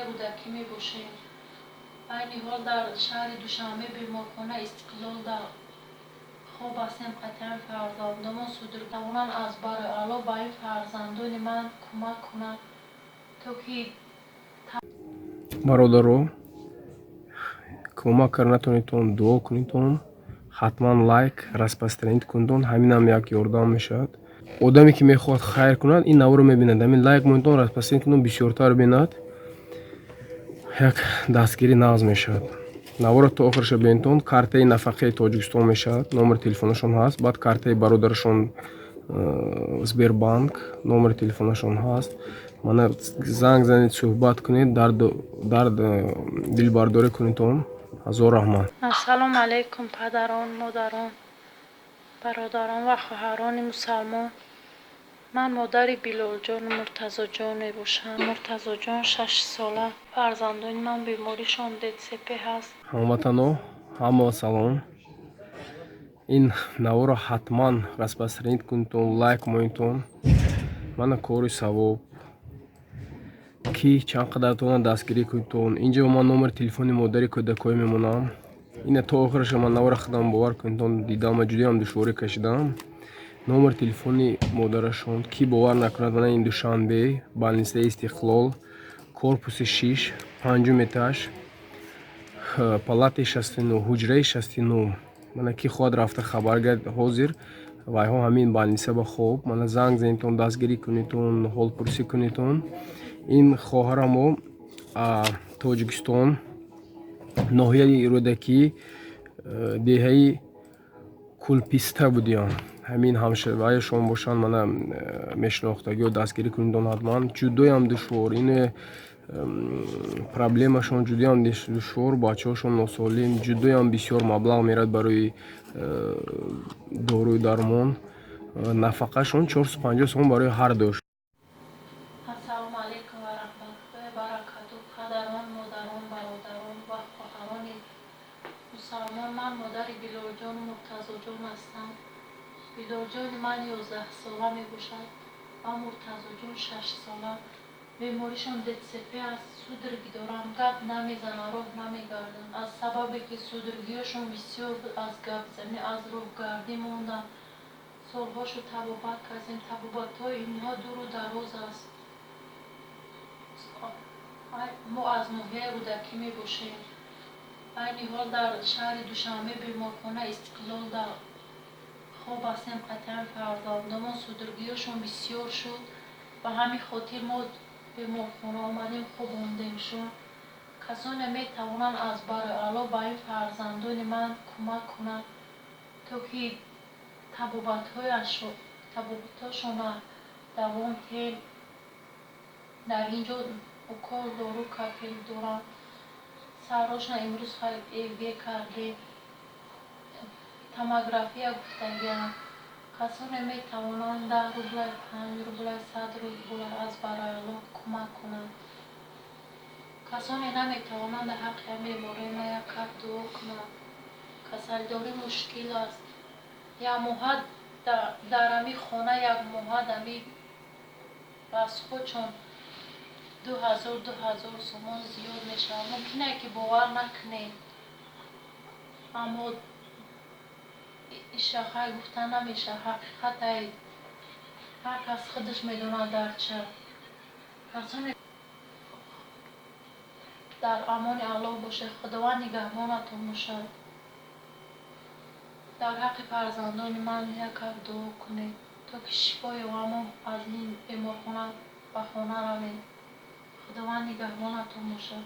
کودکی می باشیم. این حال در شهر دوشنبه بیمارخانه استقلال در خوب هستیم. قطعا فرزندمان صدورتوانند از برای الله به این فرزندان من کمک کنند تا که برادرو کمک کرنتونیتون دعا کنیتون، حتما لایک распространить کنید. همین هم یک یاردام میشد. آدمی که میخواد خیر کند این نو رو میبیند، همین لایک مونتون распространить کنید، بسیارتر بیند، یک دستگیری ناز میشد. نو رو تا آخرش ببینید. کارتای نفقه تاجیکستان میشد، نمبر تلفنشون هست. بعد کارتای برادرشون СБЕРБАНК номер телефонашон ҳаст. мана занг занед суҳбат кунед, дард дилбардорӣ кунедон. ҳазор раҳмат. ассалому алайкум падарон, модарон, бародарон ва хоҳарони мусалмон. ман модари Билолҷон Муртазоҷон мебошам. Муртазоҷон 6 сола. фарзандони ман беморишон ДЦП ҳаст. ҳамватано ҳама салом. ин навро ҳатман распространить кунедон, лайк монедон. мана кори савоб ки чанд қадартона дастгирӣ кунедон. инҷо ман номери телефони модари КУДАКО мемонам. ина то охираша ман навро худам бовар кунедон. дидам ҷудоям душворӣ кашидам. номер телефони модарашон ки бовар накунад, мана ин душанбе больницаи Истиқлол, корпуси 6, 5 этаж, палати 69, ҳуҷраи 69. мана ки хоҳад рафта хабар гардид ҳозир вайҳо ҳамин больница ба хоб. мана занг занедон, дастгирӣ кунедон, ҳолпурсӣ кунедон. ин хоҳарамо тоҷикистон, ноҳияи рӯдакӣ, деҳаи кулписта будиям. ҳамин ҳамшаваашон бошанд, мана мешинохтагиҳо дастгирӣ кунедон ҳатман. ҷудоям душвор, ин проблемашон ҷудоям душвор, бачаҳошон носолим, ҷудоям бисёр маблағ мерад барои дорӯи дармон. нафақашон 450 сом барои ҳар дошт. ассалому алайкум ва раҳматуллоҳи ва баракатуҳ. падарон, модарон, бародарон ва хоҳарони мусалмон. ман модари Билолҷон Муртазоҷон ҳастам. Билолҷони ман 11 сола мебошад ва Муртазоҷон 6 сола. беморишон ДЦП аст. судорги доранд, гап намезананд, роҳ намегарданд. аз сабабе ки судоргиҳошон бисёр аз гапзанӣ, аз роҳгардӣ монданд. солҳошо табобат кардем. табобатҳои инҳо дуру дароз аст. мо аз ноҳияи рӯдакӣ мебошем. айни ҳол дар шаҳри душанбе беморхона Истиқлол дар хоб ҳастем. қатъан фарзандамон судоргиҳошон бисёр шуд. ба ҳамин хотир мо беморхона омадем, хобондемшон. касоне метавонанд аз барои алло ба ин фарзандони ман кӯмак кунанд то ки табобатҳояшон давом тем. дар инҷо укол дору кафел доранд. сарҳошон имрӯз ЭВГ кардем, томография гуфтагиам. касоне метавонанд 10 рублай, 5 рублай, 100 рублай аз барои алло кӯмак кунанд. касоне наметавонанд дар ҳаққи бемории ман як кап дуо кунанд. касалдорӣ мушкил аст. як моҳа дар ҳамин хона, як моҳа дами расходчон 2000 сомон зиёд мешавад. мумкин аст ки бовар накунед, аммо ишахай гуфта намешавад. ҳақиқат ай ҳар кас худаш медонад дар ча. касоне дар амони аллоҳ бошед. худованд нигаҳбонатон бошад. дар ҳаққи фарзандони ман як кап дуо кунед то ки шифо ёбам, аз ин беморхона ба хона равем. худованд нигаҳбонатон бошад.